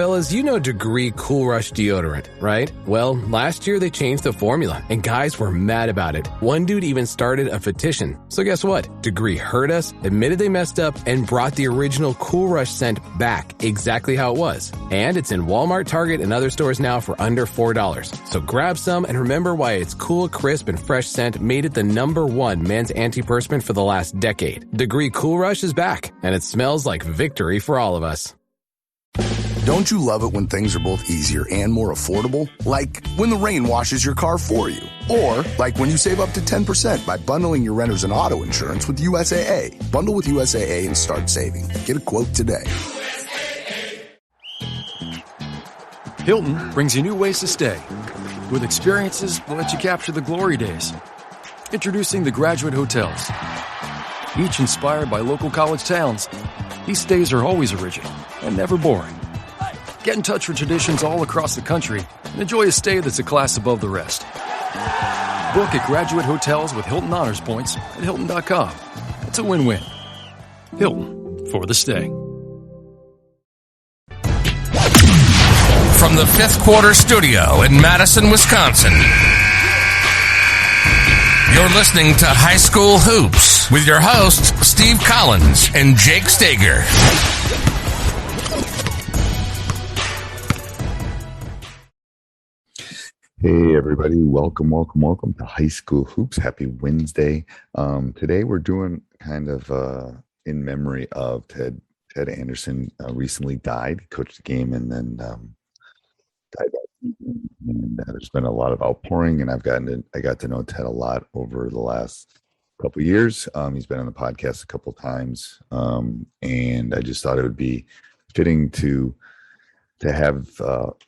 Fellas, you know Degree Cool Rush deodorant, right? Well, last year they changed the formula, and guys were mad about it. One dude even started a petition. So guess what? Degree heard us, admitted they messed up, and brought the original Cool Rush scent back exactly how it was. And it's in Walmart, Target, and other stores now for under $4. So grab some and remember why its cool, crisp, and fresh scent made it the #1 men's antiperspirant for the last decade. Degree Cool Rush is back, and it smells like victory for all of us. Don't you love it when things are both easier and more affordable? Like when the rain washes your car for you. Or like when you save up to 10% by bundling your renters and auto insurance with USAA. Bundle with USAA and start saving. Get a quote today. Hilton brings you new ways to stay. With experiences that let you capture the glory days. Introducing the Graduate Hotels. Each inspired by local college towns, these stays are always original and never boring. Get in touch with traditions all across the country and enjoy a stay that's a class above the rest. Book at Graduate Hotels with Hilton Honors Points at Hilton.com. It's a win-win. Hilton, for the stay. From the Fifth Quarter Studio in Madison, Wisconsin, you're listening to High School Hoops with your hosts, Steve Collins and Jake Stager. Hey everybody, welcome to High School Hoops. Happy Wednesday. Today we're doing kind of in memory of Ted Anderson. Recently died, coached the game, and then died. And there's been a lot of outpouring, and I got to know Ted a lot over the last couple of years. He's been on the podcast a couple of times, and I just thought it would be fitting to have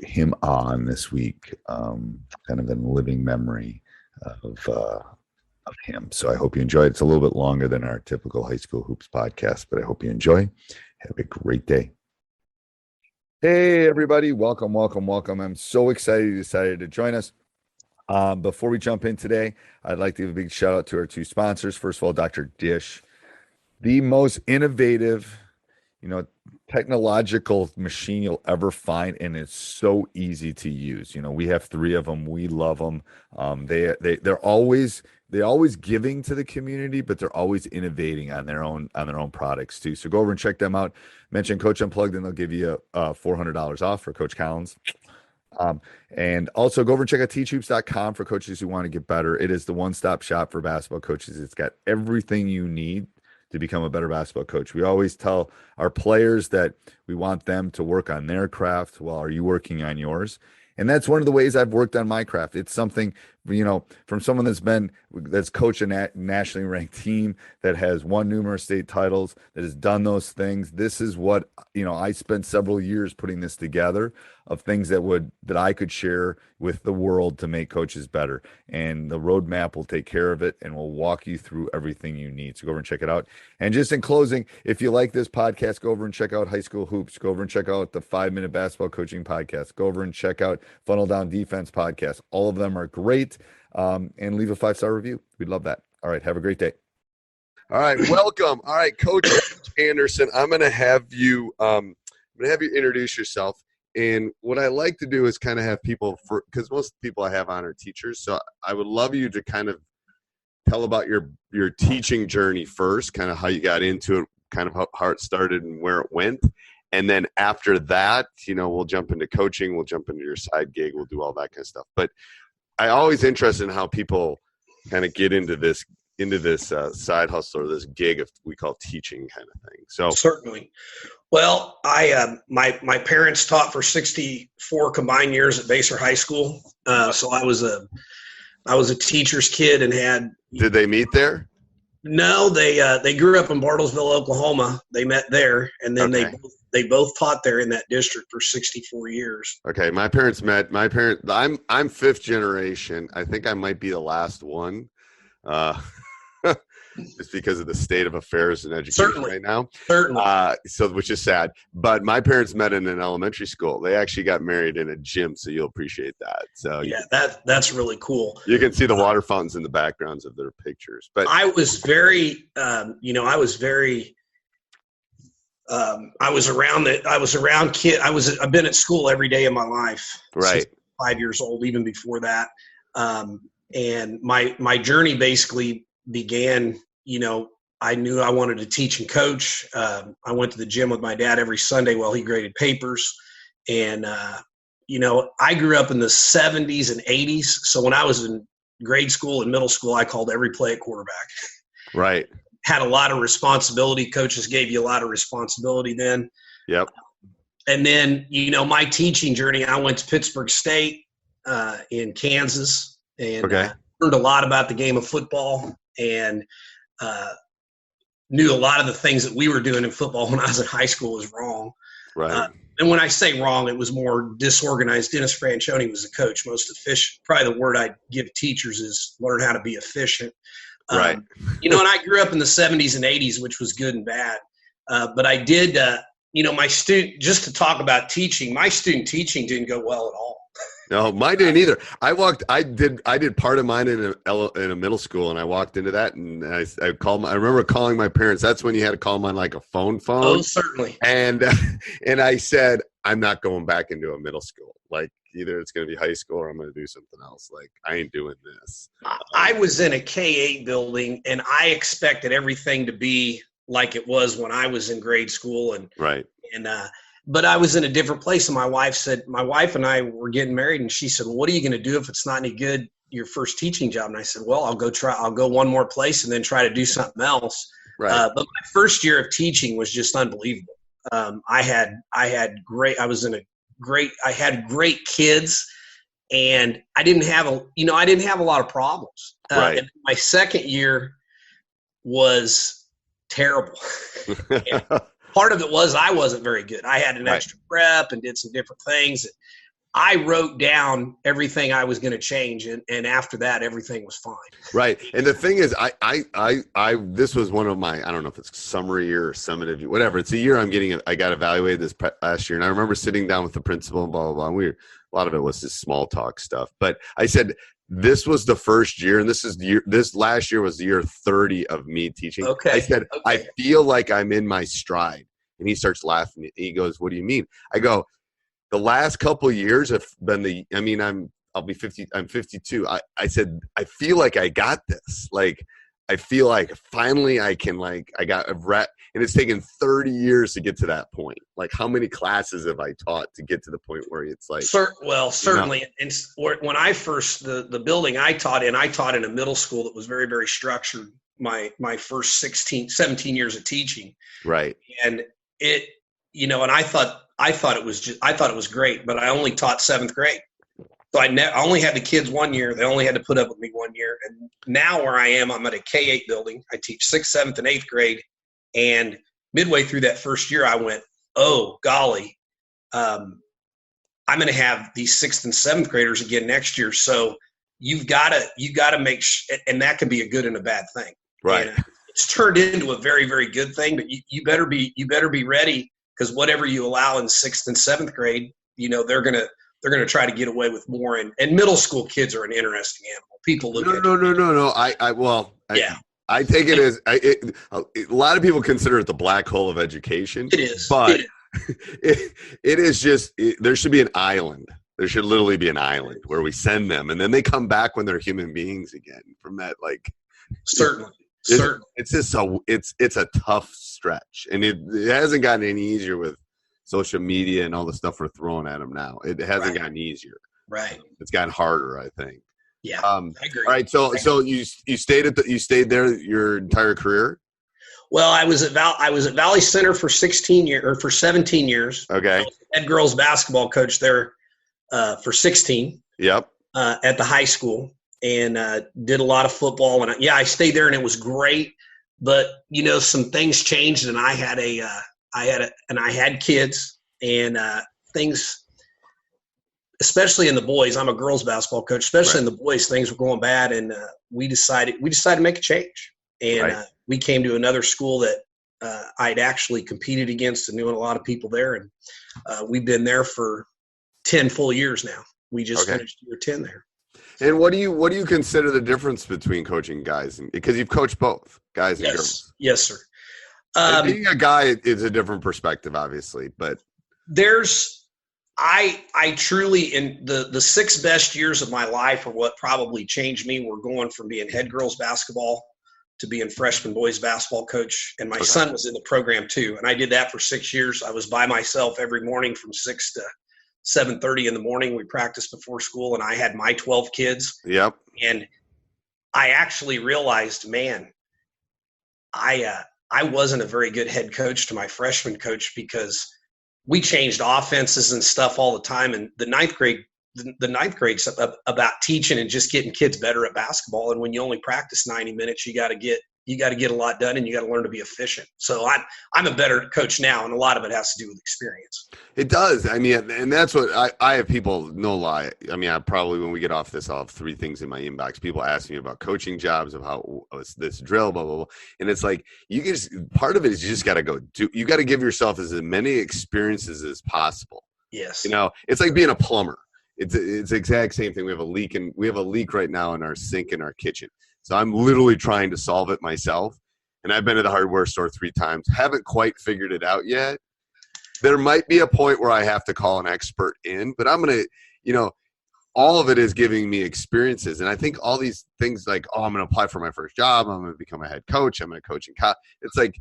him on this week, kind of in living memory of him. So I hope you enjoy it. It's a little bit longer than our typical High School Hoops podcast, but I hope you enjoy. Have a great day. Hey, everybody. Welcome. I'm so excited you decided to join us. Before we jump in today, I'd like to give a big shout out to our two sponsors. First of all, Dr. Dish, the most innovative, technological machine you'll ever find, and it's so easy to use. We have 3 of them. We love them. They're always giving to the community, but they're always innovating on their own products too. So go over and check them out. Mention Coach Unplugged, and they'll give you $400 off for Coach Collins. And also go over and check out teachhoops.com for coaches who want to get better. It is the one-stop shop for basketball coaches. It's got everything you need to become a better basketball coach. We always tell our players that we want them to work on their craft while are you working on yours. And that's one of the ways I've worked on my craft. It's something, from someone that's coached a nationally ranked team, that has won numerous state titles, that has done those things. This is what, I spent several years putting this together of things that I could share with the world to make coaches better. And the roadmap will take care of it, and will walk you through everything you need. So go over and check it out. And just in closing, if you like this podcast, go over and check out High School Hoops. Go over and check out the 5-Minute Basketball Coaching Podcast. Go over and check out Funnel Down Defense Podcast. All of them are great. And leave a 5-star review. We'd love that. All right. Have a great day. All right. Welcome. All right, Coach Anderson, I'm going to have you introduce yourself. And what I like to do is kind of have people, because most people I have on are teachers. So I would love you to kind of tell about your teaching journey first, kind of how you got into it, kind of how it started and where it went. And then after that, we'll jump into coaching, we'll jump into your side gig, we'll do all that kind of stuff. But I always interested in how people kind of get into this side hustle, or this gig of we call teaching kind of thing. So certainly. Well, my parents taught for 64 combined years at Vassar High School. So I was a teacher's kid and had. Did they meet there? No, they grew up in Bartlesville, Oklahoma. They met there, and then they both taught there in that district for 64 years. Okay, my parents met. I'm fifth generation. I think I might be the last one. Just because of the state of affairs in education right now. Certainly. Which is sad. But my parents met in an elementary school. They actually got married in a gym, so you'll appreciate that. So yeah, that's really cool. You can see the water fountains in the backgrounds of their pictures. But I was very, I've been at school every day of my life. Right. Since 5 years old, even before that. And my journey basically began, I knew I wanted to teach and coach. I went to the gym with my dad every Sunday while he graded papers. And, I grew up in the 70s and 80s. So when I was in grade school and middle school, I called every play at quarterback. Right. Had a lot of responsibility. Coaches gave you a lot of responsibility then. Yep. And then, my teaching journey, I went to Pittsburgh State in Kansas and learned a lot about the game of football and knew a lot of the things that we were doing in football when I was in high school was wrong. Right. And when I say wrong, it was more disorganized. Dennis Franchione was the coach, most efficient. Probably the word I'd give teachers is learn how to be efficient. Right. And I grew up in the 70s and 80s, which was good and bad. But I did, my student, just to talk about teaching, my student teaching didn't go well at all. No, mine didn't either. I did part of mine in a middle school, and I walked into that, and I remember calling my parents. That's when you had to call them on like a phone. Oh, certainly. And I said, I'm not going back into a middle school. Like either it's going to be high school or I'm going to do something else. Like I ain't doing this. I was in a K-8 building, and I expected everything to be like it was when I was in grade school, but I was in a different place. And my wife and I were getting married, and she said, well, what are you going to do if it's not any good, your first teaching job? And I said, well, I'll go one more place and then try to do something else. Right. But my first year of teaching was just unbelievable. I had great kids, and I didn't have a lot of problems. Right. And my second year was terrible. Part of it was I wasn't very good. I had an extra prep and did some different things. I wrote down everything I was going to change, and after that, everything was fine. Right. And the thing is, I this was one of my, I don't know if it's summer year or summative year, whatever. It's a year I got evaluated this last year, and I remember sitting down with the principal and blah blah blah. And a lot of it was just small talk stuff, but I said, this was the first year, and this last year was the year 30 of me teaching. Okay. I said, I feel like I'm in my stride. And he starts laughing. He goes, what do you mean? I go, the last couple of years have been I'll be 50. I'm 52. I said, I feel like I got this. Like, I feel like finally I can, I got a rep, and it's taken 30 years to get to that point. Like, how many classes have I taught to get to the point where it's like, certainly. And when I first, the building I taught in a middle school that was very, very structured. My first 17 years of teaching. Right. And it, and I thought it was great, but I only taught 7th grade. So I only had the kids 1 year. They only had to put up with me 1 year. And now where I am, I'm at a K-8 building. I teach 6th, 7th, and 8th grade. And midway through that first year, I went, oh, golly, I'm going to have these 6th and 7th graders again next year. So you've got to make and that can be a good and a bad thing. Right. And it's turned into a very, very good thing, but you better be ready, because whatever you allow in 6th and 7th grade, they're going to try to get away with more. And middle school kids are an interesting animal. People look at No. I take it as a lot of people consider it the black hole of education. It is, but it is just there should be an island. There should literally be an island where we send them, and then they come back when they're human beings again. From that, certainly. It's just it's a tough stretch, and it hasn't gotten any easier with social media and all the stuff we're throwing at them now. It hasn't gotten easier. Right. It's gotten harder, I think. Yeah. I agree. All right. So you stayed there your entire career? Well, I was at Valley Center for 17 years. Okay. I was head girls basketball coach there for 16. Yep. At the high school, and did a lot of football. And I stayed there, and it was great. But some things changed, and I had kids, and things, especially in the boys. I'm a girls basketball coach. Especially in the boys, things were going bad, and we decided to make a change. And we came to another school that I'd actually competed against and knew a lot of people there, and we've been there for 10 full years now. We just finished year 10 there. And what do you consider the difference between coaching guys because you've coached both guys and girls? Yes, sir. Being a guy is a different perspective, obviously, but I truly, in the 6 best years of my life, are what probably changed me. We're going from being head girls basketball to being freshman boys basketball coach. And my son was in the program too. And I did that for 6 years. I was by myself every morning from 6 to 7:30 in the morning. We practiced before school, and I had my 12 kids. Yep. And I actually realized, man, I wasn't a very good head coach to my freshman coach, because we changed offenses and stuff all the time. And the ninth grade's about teaching and just getting kids better at basketball. And when you only practice 90 minutes, you got to get a lot done, and you got to learn to be efficient. So I'm a better coach now, and a lot of it has to do with experience. It does. I mean, and that's what I have people, no lie. I mean, I probably, when we get off this, I'll have 3 things in my inbox. People ask me about coaching jobs, of how this drill, blah, blah, blah. And it's like, part of it is you just got to you got to give yourself as many experiences as possible. Yes. You know, it's like being a plumber. It's the exact same thing. We have a leak right now in our sink in our kitchen. So I'm literally trying to solve it myself. And I've been to the hardware store 3 times. Haven't quite figured it out yet. There might be a point where I have to call an expert in, but I'm going to, all of it is giving me experiences. And I think all these things like, I'm going to apply for my first job. I'm going to become a head coach. I'm going to coach in college. It's like,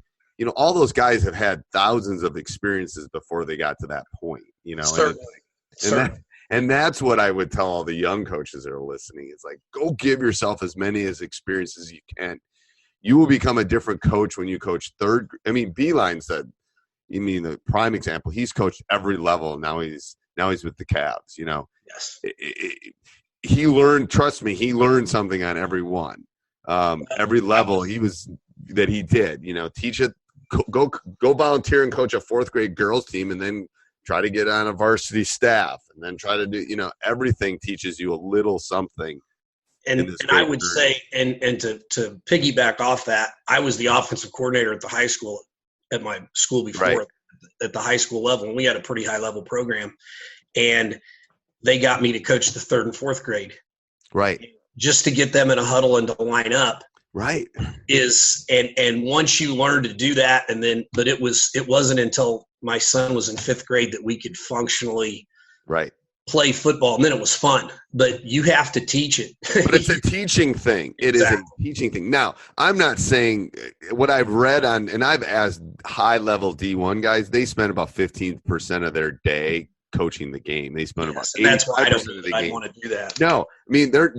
all those guys have had thousands of experiences before they got to that point, Certainly. And that's what I would tell all the young coaches that are listening. Is like, go give yourself as many experiences as you can. You will become a different coach when you coach Beeline said, you mean the prime example, he's coached every level. Now he's with the Cavs, Yes. He learned something on every one. Every level he did, teach it, go volunteer and coach a 4th grade girls team, and then try to get on a varsity staff, and then try to do, everything teaches you a little something. And I would say, and to piggyback off that, I was the offensive coordinator at the high school, at my school before, right, at the high school level. And we had a pretty high level program, and they got me to coach the 3rd and 4th grade. Right. Just to get them in a huddle and to line up. Right. And once you learn to do that, but it wasn't until my son was in 5th grade that we could functionally play football, and then it was fun. But you have to teach it. But it's a teaching thing. It is a teaching thing. Now, I'm not saying what I've read on, and I've asked high-level D1 guys, they spend about 15% of their day coaching the game. They spend about 85% that's why of the game. Want to do that. No, I mean, they're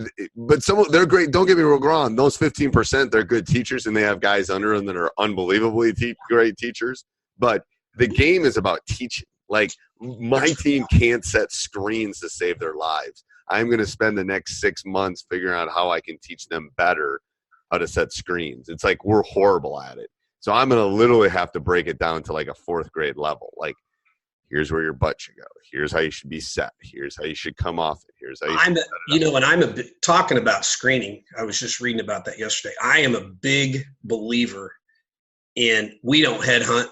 great. Don't get me wrong. Those 15%, they're good teachers, and they have guys under them that are unbelievably great teachers. But the game is about teaching. Like, my team can't set screens to save their lives. I'm going to spend the next 6 months figuring out how I can teach them better how to set screens. It's like we're horrible at it. So I'm going to literally have to break it down to like a 4th grade level. Like, here's where your butt should go. Here's how you should be set. Here's how you should come off it. Here's how you talking about screening. I was just reading about that yesterday. I am a big believer in, we don't headhunt.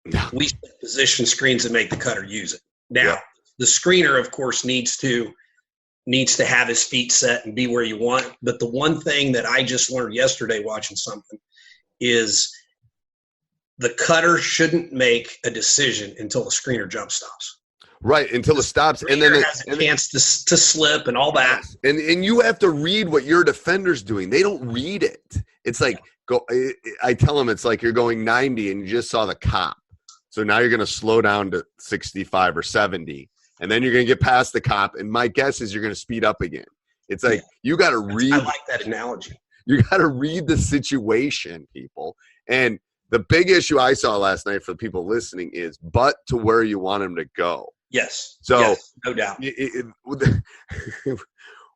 No. We set position screens and make the cutter use it. Now, the screener, of course, needs to have his feet set and be where you want. But the one thing that I just learned yesterday watching something is the cutter shouldn't make a decision until the screener jump stops. Right, until it stops, and then it has a chance to slip and all that. And you have to read what your defender's doing. They don't read it. It's like I tell them it's like you're going 90 and you just saw the cop. So now you're going to slow down to 65 or 70, and then you're going to get past the cop. And my guess is you're going to speed up again. It's like you got to read. I like that analogy. You got to read the situation, people. And the big issue I saw last night for the people listening is butt to where you want them to go. Yes. So no doubt.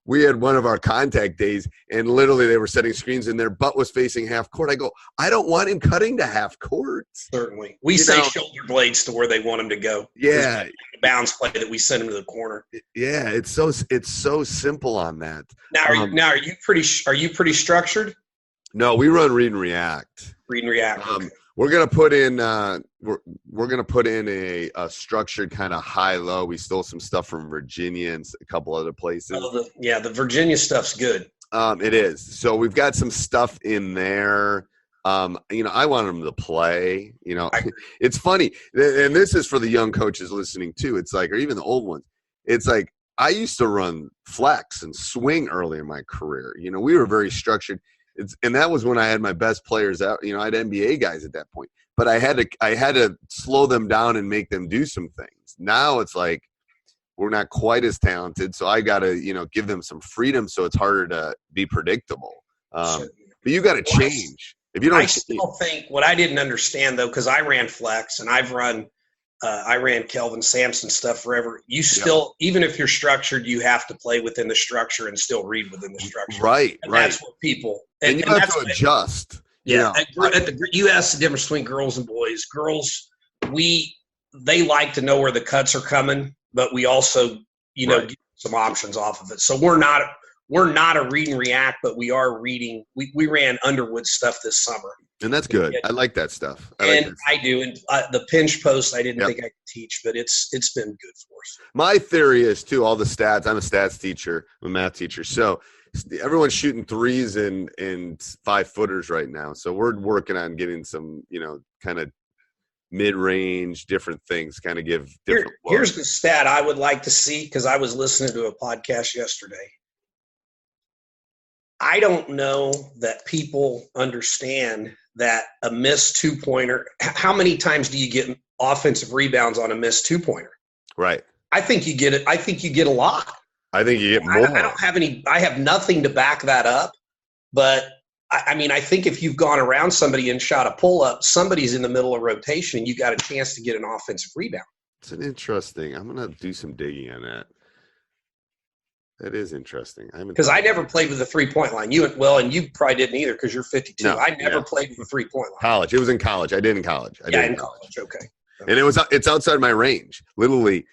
We had one of our contact days, and literally they were setting screens, and their butt was facing half court. I go, I don't want him cutting to half court. Certainly. We say shoulder blades to where they want him to go. Yeah. The bounce play that we send him to the corner. Yeah, it's so simple on that. Now, are you pretty structured? No, we run read and react. Read and react. Okay. We're gonna put in we're gonna put in a structured kind of high-low. We stole some stuff from Virginia and a couple other places. The Virginia stuff's good. It is. So we've got some stuff in there. I want them to play. It's funny, and this is for the young coaches listening too. It's like, or even the old ones. It's like I used to run flex and swing early in my career. We were very structured. And that was when I had my best players out. I had NBA guys at that point, but I had to slow them down and make them do some things. Now it's like we're not quite as talented, so I got to give them some freedom, so it's harder to be predictable. But you got to change. If you don't, I still think what I didn't understand though, because I ran flex and I ran Kelvin Sampson stuff forever. You still, even if you're structured, you have to play within the structure and still read within the structure. Right. That's what people and you have to adjust. Yeah. You ask the difference between girls and boys. Girls, they like to know where the cuts are coming, but we also, get some options off of it. So we're not a read and react, but we are reading. We ran Underwood stuff this summer. And that's good. I like that stuff. I do. And the pinch post, I didn't think I could teach, but it's been good for us. My theory is, too, all the stats. I'm a stats teacher. I'm a math teacher. So everyone's shooting threes and 5-footers right now. So we're working on getting some, kind of mid-range, different things, kind of give different Here's the stat I would like to see, because I was listening to a podcast yesterday. I don't know that people understand that a missed 2-pointer, how many times do you get offensive rebounds on a missed 2-pointer? Right. I think you get it. I think you get a lot. I think you get more. I have nothing to back that up, but I think if you've gone around somebody and shot a pull-up, somebody's in the middle of rotation, you got a chance to get an offensive rebound. It's an interesting. I'm going to do some digging on that. That is interesting. Because I never played with the 3-point line. And you probably didn't either because you're 52. No, I never played with the 3-point line. College. It was in college. I did in college. In college. Okay. And it's outside my range. Literally,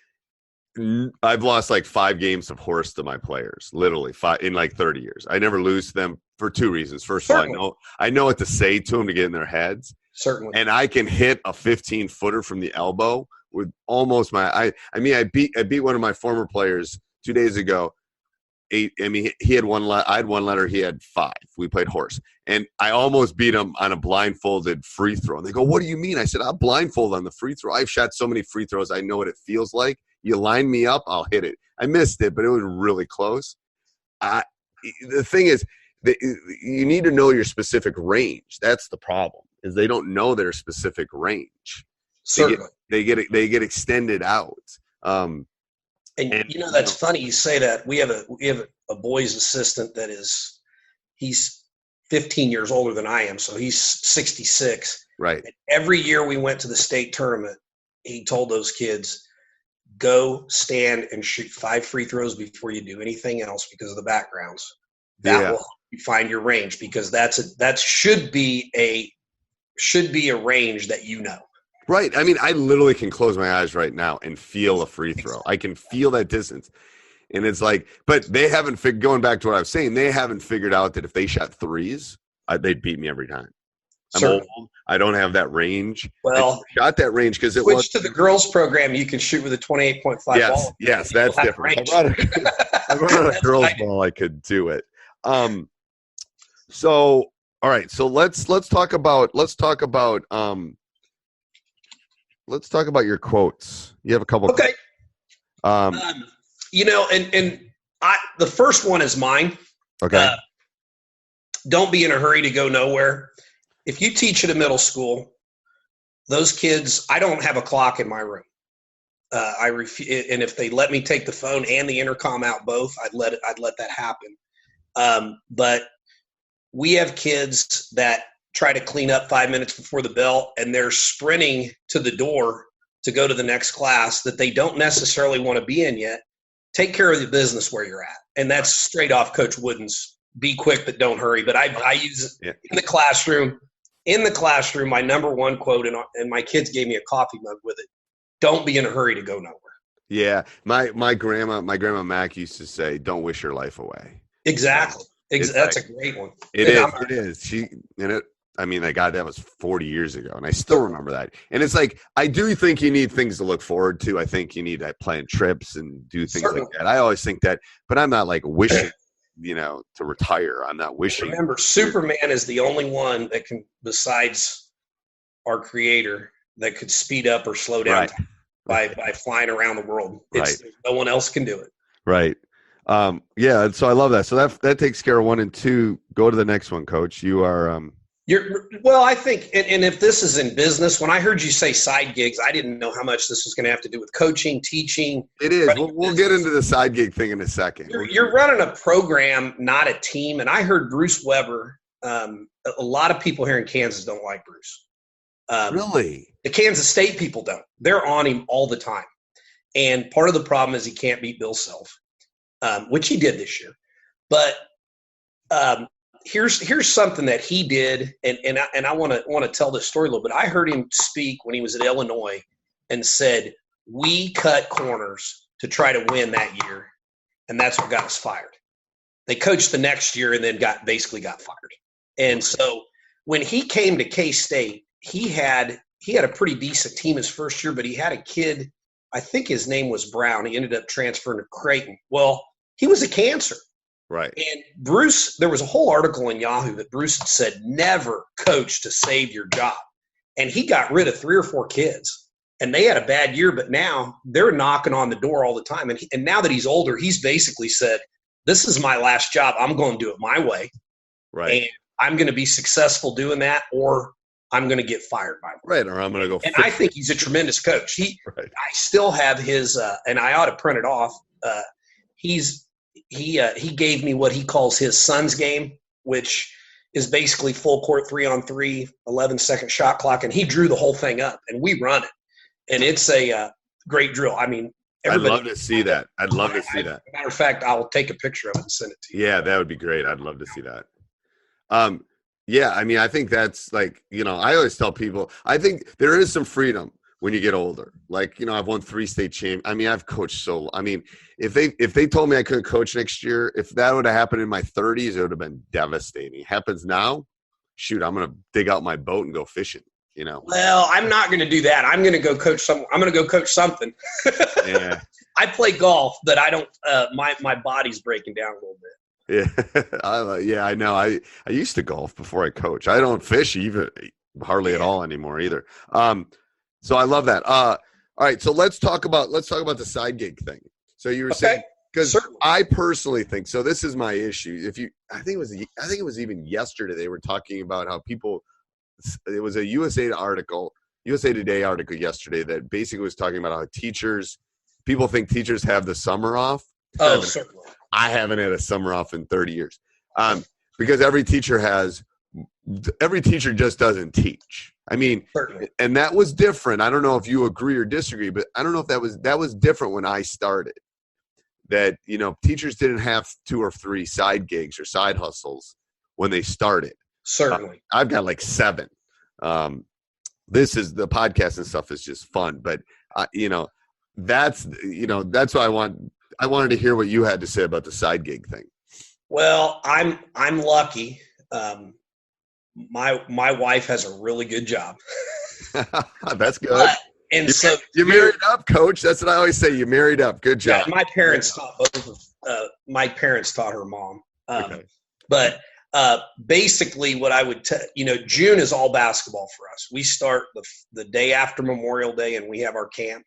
I've lost like 5 games of horse to my players. Literally 5 in like 30 years. I never lose to them for 2 reasons. First of all, I know what to say to them to get in their heads. Certainly. And I can hit a 15-footer from the elbow with almost I beat one of my former players 2 days ago. 8. He had 1 letter. I had 1 letter. He had 5. We played horse, and I almost beat him on a blindfolded free throw. And they go, "What do you mean?" I said, "I'll blindfold on the free throw. I've shot so many free throws. I know what it feels like. You line me up, I'll hit it." I missed it, but it was really close. The thing is, you need to know your specific range. That's the problem. Is they don't know their specific range. Certainly, they get extended out. And that's funny you say that. We have a boys assistant he's 15 years older than I am, so he's 66. Right. And every year we went to the state tournament, he told those kids, go stand and shoot 5 free throws before you do anything else because of the backgrounds. That will help you find your range, because that should be a range that you know. Right. I literally can close my eyes right now and feel a free throw. I can feel that distance. And it's like, but they haven't going back to what I was saying, they haven't figured out that if they shot threes, they'd beat me every time. I'm old. I don't have that range. Well, I got that range because it was to the girls program. You can shoot with a 28.5 ball. Yes, that's different. I brought a girls ball. I could do it. So, all right. So let's talk about your quotes. You have a couple. Okay. The first one is mine. Okay. Don't be in a hurry to go nowhere. If you teach at a middle school, those kids, I don't have a clock in my room. And if they let me take the phone and the intercom out both, I'd let that happen. But we have kids that try to clean up 5 minutes before the bell, and they're sprinting to the door to go to the next class that they don't necessarily want to be in yet. Take care of the business where you're at. And that's straight off Coach Wooden's be quick but don't hurry. But I use it in the classroom. In the classroom, my number one quote, and my kids gave me a coffee mug with it, don't be in a hurry to go nowhere. Yeah. My grandma Mac used to say, don't wish your life away. Exactly. That's a great one. It is. That was 40 years ago, and I still remember that. And it's like, I do think you need things to look forward to. I think you need to plan trips and do things like that. I always think that, but I'm not like wishing. to retire. I'm not wishing. Remember, Superman is the only one that can, besides our creator, that could speed up or slow down time by flying around the world. No one else can do it. Right. Yeah. So I love that. So that takes care of 1 and 2. Go to the next one, Coach. You are. I think, and if this is in business, when I heard you say side gigs, I didn't know how much this was going to have to do with coaching, teaching. It is. We'll get into the side gig thing in a second. You're running a program, not a team. And I heard Bruce Weber. A lot of people here in Kansas don't like Bruce. Really? The Kansas State people don't. They're on him all the time. And part of the problem is he can't beat Bill Self, which he did this year. But here's something that he did, and I want to tell this story a little bit. I heard him speak when he was at Illinois and said, we cut corners to try to win that year, and that's what got us fired. They coached the next year and then basically got fired. And so when he came to K-State, he had a pretty decent team his first year, but he had a kid, I think his name was Brown. He ended up transferring to Creighton. Well, he was a cancer. Right. And Bruce, there was a whole article in Yahoo that Bruce had said, never coach to save your job. And he got rid of 3 or 4 kids. And they had a bad year, but now they're knocking on the door all the time. And now that he's older, he's basically said, this is my last job. I'm going to do it my way. Right. And I'm going to be successful doing that, or I'm going to get fired by him. Right. Or I'm going to go. And I think he's a tremendous coach. I still have his, and I ought to print it off. He gave me what he calls his son's game, which is basically full court 3-on-3, 11-second shot clock. And he drew the whole thing up, and we run it. And it's a great drill. I mean, I'd love to see that. I'd love to see that. Matter of fact, I'll take a picture of it and send it to you. Yeah, that would be great. I'd love to see that. Yeah, I mean, I think that's like, I always tell people, I think there is some freedom when you get older. Like, I've won 3 state champions. I mean, I've coached if they told me I couldn't coach next year, if that would have happened in my 30s, it would have been devastating. It happens now. Shoot, I'm going to dig out my boat and go fishing, Well, I'm not going to do that. I'm going to go coach I'm going to go coach something. Yeah. I play golf, but I don't, my body's breaking down a little bit. Yeah. I know. I used to golf before I coach. I don't fish even hardly at all anymore either. So I love that. All right. So let's talk about the side gig thing. So you were saying, because I personally think, so this is my issue. I think it was even yesterday, they were talking about how it was a USA Today article yesterday that basically was talking about how people think teachers have the summer off. Oh, certainly. I haven't had a summer off in 30 years. Because every teacher just doesn't teach. I mean, certainly. And that was different. I don't know if you agree or disagree, but I don't know if that was different when I started. That, teachers didn't have 2 or 3 side gigs or side hustles when they started. Certainly. I've got like 7. This is the podcast and stuff is just fun, but that's why I wanted to hear what you had to say about the side gig thing. Well, I'm lucky. My wife has a really good job. That's good. You married up, Coach. That's what I always say. You married up. Good job. Yeah, my parents taught both. My parents taught her mom. Okay. But basically, what I would tell June is all basketball for us. We start the day after Memorial Day, and we have our camp.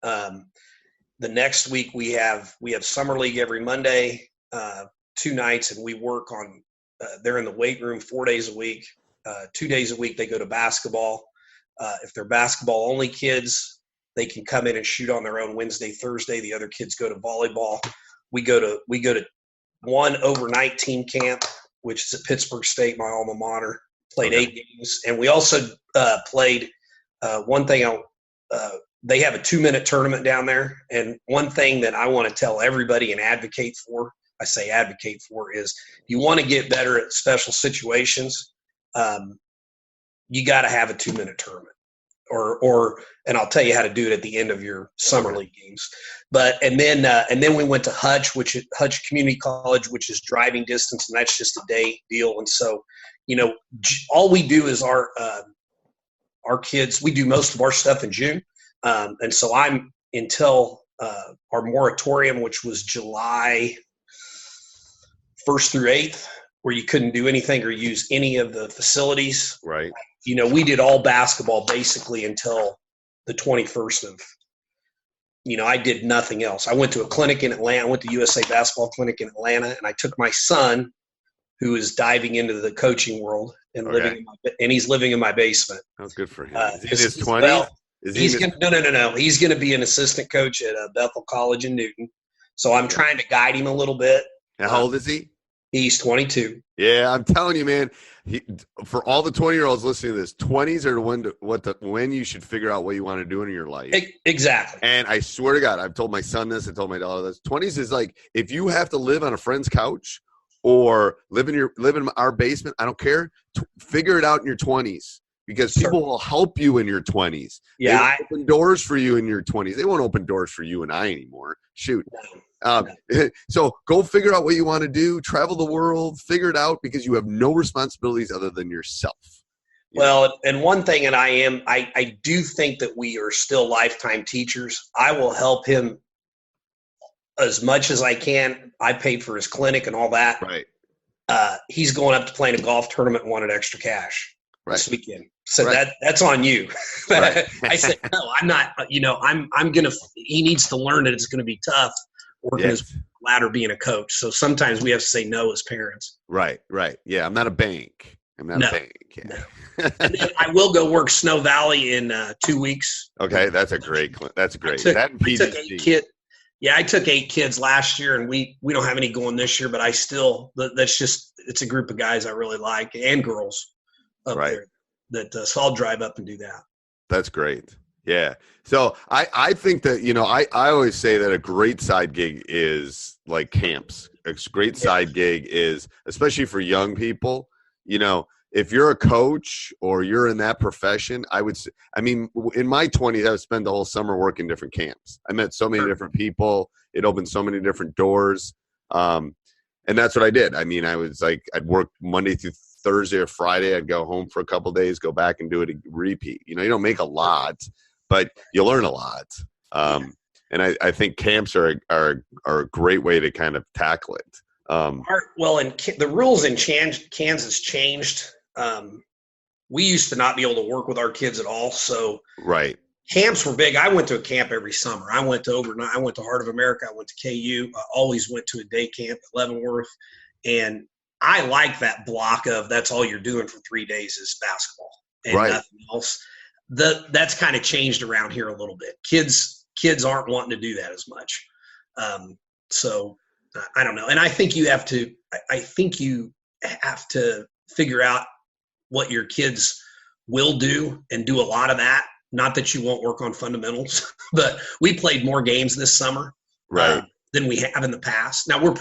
The next week we have summer league every Monday, 2 nights, and we work on. They're in the weight room 4 days a week. 2 days a week they go to basketball. If they're basketball only kids, they can come in and shoot on their own Wednesday, Thursday. The other kids go to volleyball. We go to one overnight team camp, which is at Pittsburgh State, my alma mater. Played 8 games, and we also played one thing. They have a 2-minute tournament down there, and one thing that I want to tell everybody and advocate for. I say advocate for is you want to get better at special situations. You got to have a 2-minute tournament and I'll tell you how to do it at the end of your summer league games. And then we went to Hutch Community College, which is driving distance, and that's just a day deal. And so, all we do is our kids, we do most of our stuff in June. And so I'm until our moratorium, which was July 1st through 8th, where you couldn't do anything or use any of the facilities. Right. We did all basketball basically until the 21st of, I did nothing else. I went to a clinic in Atlanta. I went to USA Basketball Clinic in Atlanta, and I took my son, who is diving into the coaching world and he's living in my basement. That's good for him. Is he in his 20s? No. He's going to be an assistant coach at Bethel College in Newton. So I'm trying to guide him a little bit. And how old is he? He's 22. Yeah, I'm telling you, man. For all the 20-year-olds listening to this, 20s are when you should figure out what you want to do in your life. Exactly. And I swear to God, I've told my son this. I told my daughter this. 20s is like if you have to live on a friend's couch or live in our basement. I don't care. Figure it out in your 20s because people will help you in your 20s. Yeah, they will open doors for you in your 20s. They won't open doors for you and I anymore. Shoot. So go figure out what you want to do, travel the world, figure it out because you have no responsibilities other than yourself. Well, and one thing, and I do think that we are still lifetime teachers. I will help him as much as I can. I paid for his clinic and all that. Right. He's going up to playing a golf tournament and wanted extra cash this weekend. So that's on you. Right. I said, no, I'm not, he needs to learn that it's going to be tough working his ladder being a coach. So sometimes we have to say no as parents. Right. Yeah. I'm not a bank. I'm not a bank. Yeah. No. And then I will go work Snow Valley in 2 weeks. Okay. That's great. I took 8 kids last year, and we don't have any going this year, but it's a group of guys I really like and girls up there so I'll drive up and do that. That's great. Yeah. So I think that, I always say that a great side gig is like camps. A great side gig is, especially for young people, if you're a coach or you're in that profession, in my 20s, I would spend the whole summer working different camps. I met so many different people. It opened so many different doors. And that's what I did. I'd work Monday through Thursday or Friday. I'd go home for a couple of days, go back and do it, repeat. You don't make a lot, but you learn a lot. And I think camps are a great way to kind of tackle it. And the rules in Kansas changed. We used to not be able to work with our kids at all. So camps were big. I went to a camp every summer. I went to overnight. I went to Heart of America. I went to KU. I always went to a day camp at Leavenworth. And I like that block of that's all you're doing for 3 days is basketball and nothing else. That's kind of changed around here a little bit. Kids aren't wanting to do that as much. So I don't know. And I think you have to figure out what your kids will do and do a lot of that. Not that you won't work on fundamentals, but we played more games this summer than we have in the past. Now we're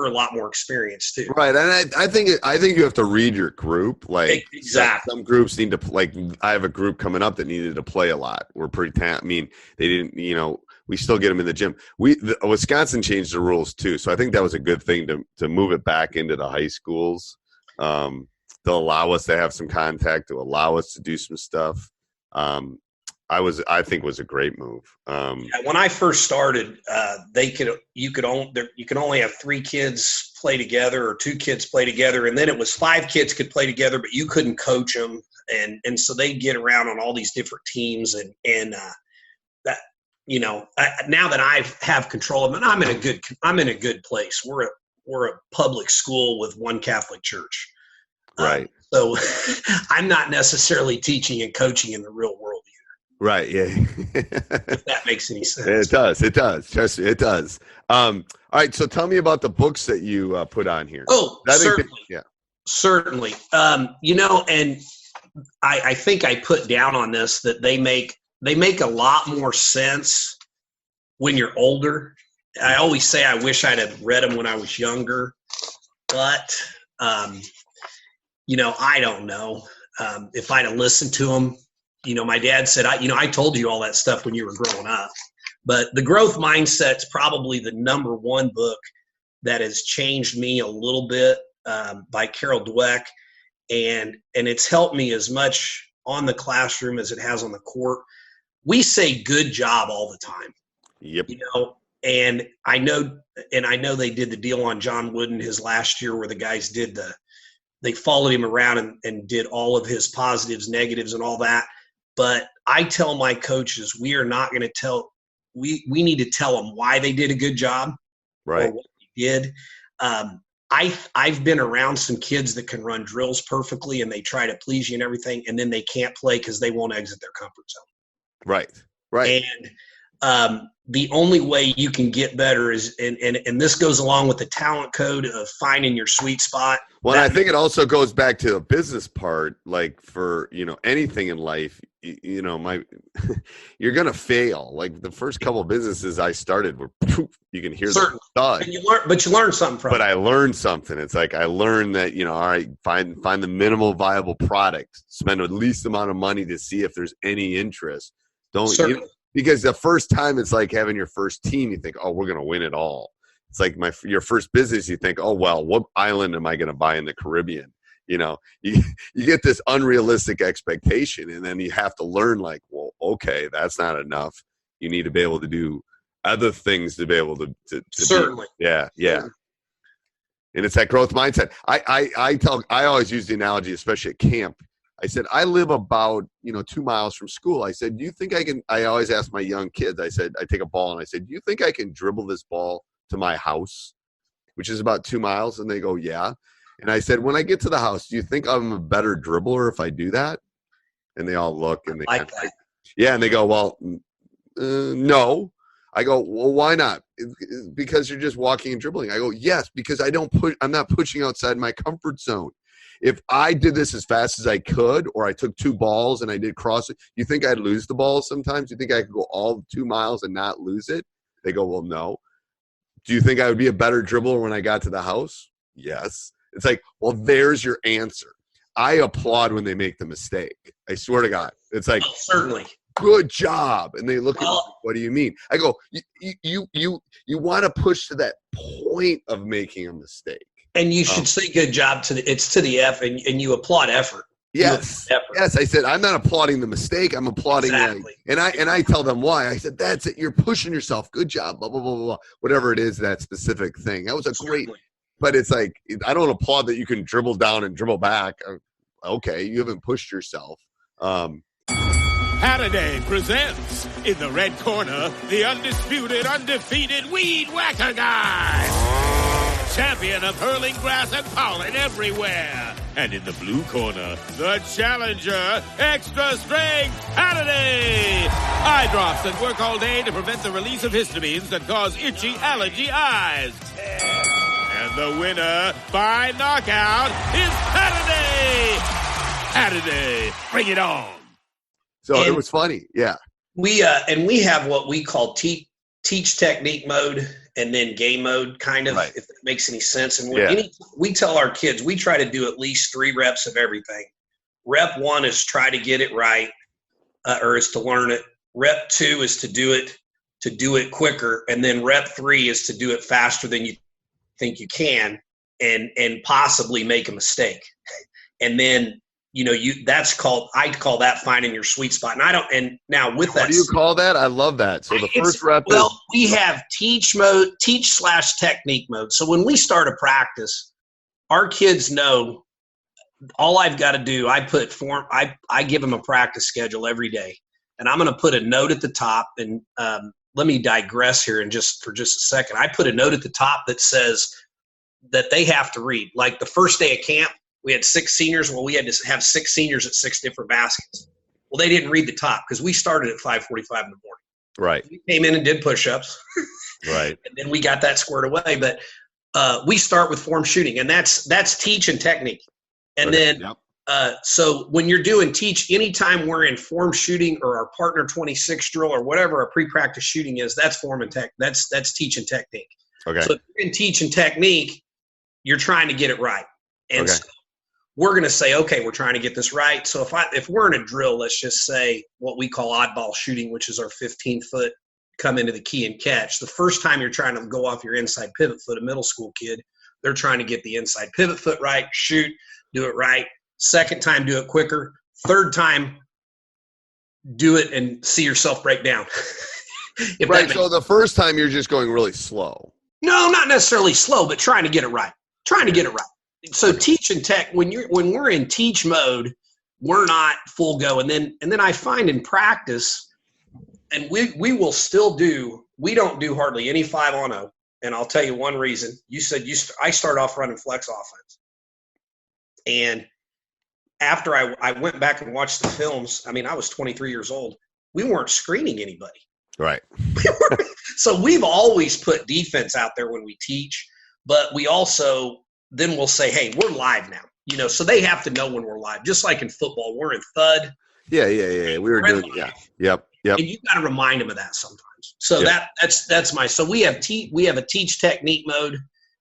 a lot more experienced too. Right. And I think you have to read your group. Like exactly. Some groups need to I have a group coming up that needed to play a lot. We're pretty they didn't, we still get them in the gym. Wisconsin changed the rules too. So I think that was a good thing to move it back into the high schools. To allow us to have some contact, to allow us to do some stuff. I think was a great move. When I first started, you could only have 3 kids play together or 2 kids play together, and then it was 5 kids could play together, but you couldn't coach them, and so they'd get around on all these different teams, and that now that I have control of them, and I'm in a good place. We're a public school with one Catholic church, right? So I'm not necessarily teaching and coaching in the real world. Right. Yeah. If that makes any sense. It does. Trust me, it does. All right. So tell me about the books that you put on here. Oh, certainly. And I think I put down on this that they make a lot more sense when you're older. I always say I wish I'd have read them when I was younger, but I don't know if I'd have listened to them. My dad said, I told you all that stuff when you were growing up. But The Growth Mindset's probably the number one book that has changed me a little bit, by Carol Dweck. And it's helped me as much on the classroom as it has on the court. We say good job all the time. Yep. And I know they did the deal on John Wooden his last year where the guys they followed him around and did all of his positives, negatives, and all that. But I tell my coaches, we are not going to tell – we need to tell them why they did a good job, right, or what they did. I've been around some kids that can run drills perfectly and they try to please you and everything, and then they can't play because they won't exit their comfort zone. Right. And the only way you can get better is, and this goes along with the talent code of finding your sweet spot. Well, I think it also goes back to the business part, like for, anything in life, you're going to fail. Like the first couple of businesses I started were, you can hear the thud. But you learn something from it. But I learned something. It's like I learned that, all right, find the minimal viable product, spend the least amount of money to see if there's any interest. Because the first time it's like having your first team, you think, oh, we're going to win it all. It's like your first business, you think, oh, well, what island am I going to buy in the Caribbean? You get this unrealistic expectation, and then you have to learn like, well, okay, that's not enough. You need to be able to do other things to be able to certainly. Yeah. And it's that growth mindset. I always use the analogy, especially at camp. I said, I live about, 2 miles from school. I said, do you think I can, I always ask my young kids, I said, I take a ball and I said, do you think I can dribble this ball to my house, which is about 2 miles? And they go, yeah. And I said, when I get to the house, do you think I'm a better dribbler if I do that? And they all look and they like that. Yeah. And they go, well, no. I go, well, why not? Because you're just walking and dribbling. I go, yes, because I'm not pushing outside my comfort zone. If I did this as fast as I could, or I took 2 balls and I did cross it, you think I'd lose the ball sometimes? You think I could go all 2 miles and not lose it? They go, well, no. Do you think I would be a better dribbler when I got to the house? Yes. It's like, well, there's your answer. I applaud when they make the mistake. I swear to God. It's like, certainly. Good job. And they look at me, what do you mean? I go, you want to push to that point of making a mistake. And you should say good job to the F, and you applaud effort. Yes. Yes. I said, I'm not applauding the mistake. I'm applauding exactly. and I tell them why. I said, that's it. You're pushing yourself. Good job. Blah, blah, blah, blah, blah. Whatever it is, that specific thing. That was a great, but it's like, I don't applaud that you can dribble down and dribble back. Okay. You haven't pushed yourself. Halliday presents, in the red corner, the undisputed, undefeated Weed Whacker Guy. Champion of hurling grass and pollen everywhere. And in the blue corner, the challenger, extra strength Halliday. Eye drops that work all day to prevent the release of histamines that cause itchy allergy eyes. And the winner by knockout is Halliday. Halliday, bring it on. So it was funny, yeah. We have what we call teach technique mode and then game mode, kind of, if that makes any sense. And we tell our kids, we try to do at least 3 reps of everything. Rep 1 is try to get it right, or is to learn it. Rep 2 is to do it quicker, and then rep 3 is to do it faster than you think you can, and possibly make a mistake. And then I call that finding your sweet spot. And now with that, what do you call that? I love that. So the first rep we have teach / technique mode. So when we start a practice, our kids know all I've got to do. I give them a practice schedule every day, and I'm going to put a note at the top. And let me digress here for just a second. I put a note at the top that says that they have to read. Like the first day of camp, we had 6 seniors. Well, we had to have 6 seniors at 6 different baskets. Well, they didn't read the top because we started at 5:45 in the morning. Right. We came in and did push-ups. Right. And then we got that squared away. But we start with form shooting, and that's teach and technique. And then so when you're doing teach, anytime we're in form shooting or our partner 26 drill or whatever our pre-practice shooting is, that's form and tech. That's teach and technique. Okay. So if you're in teach and technique, you're trying to get it right. And so we're going to say, okay, we're trying to get this right. So if we're in a drill, let's just say what we call oddball shooting, which is our 15-foot come into the key and catch. The first time you're trying to go off your inside pivot foot, a middle school kid, they're trying to get the inside pivot foot right, shoot, do it right. Second time, do it quicker. Third time, do it and see yourself break down. Right. So the first time you're just going really slow. No, not necessarily slow, but trying to get it right. So teach and tech, when we're in teach mode, we're not full go. And then I find in practice, and we will still we don't do hardly any 5-on-0. And I'll tell you one reason. You said I start off running flex offense. And after I went back and watched the films, I mean, I was 23 years old. We weren't screening anybody. Right. So we've always put defense out there when we teach, but we also then we'll say, hey, we're live now. So they have to know when we're live. Just like in football, we're in thud. Yeah. We were doing Yep. And you got to remind them of that sometimes. So that's so we have a teach technique mode,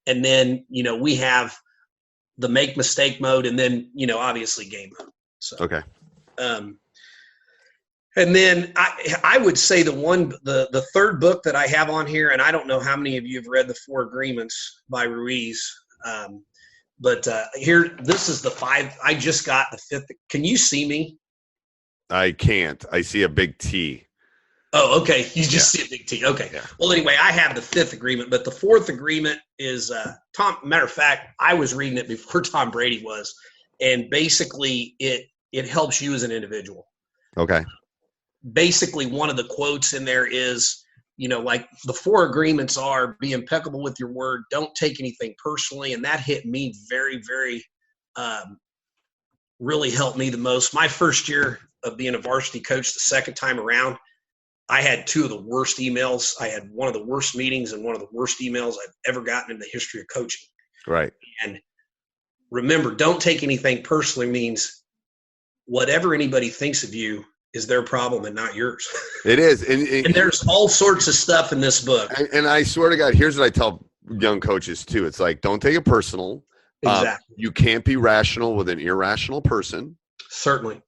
and then we have the make mistake mode, and then obviously game mode. So okay. And then I would say the third book that I have on here, and I don't know how many of you have read the 4 Agreements by Ruiz, but here, this is the 5. I just got the 5th. Can you see me? I can't. I see a big T. Oh, okay. You just see a big T. Okay. Yeah. Well, anyway, I have the 5th agreement, but the 4th agreement is matter of fact, I was reading it before Tom Brady was, and basically it helps you as an individual. Okay. Basically, one of the quotes in there is, like the 4 agreements are: be impeccable with your word, don't take anything personally. And that hit me very, very, really helped me the most. My first year of being a varsity coach, the second time around, I had 2 of the worst emails. I had one of the worst meetings and one of the worst emails I've ever gotten in the history of coaching. Right. And remember, don't take anything personally means whatever anybody thinks of you is their problem and not yours. It is. And there's all sorts of stuff in this book. And I swear to God, here's what I tell young coaches too. It's like, don't take it personal. Exactly. You can't be rational with an irrational person. Certainly.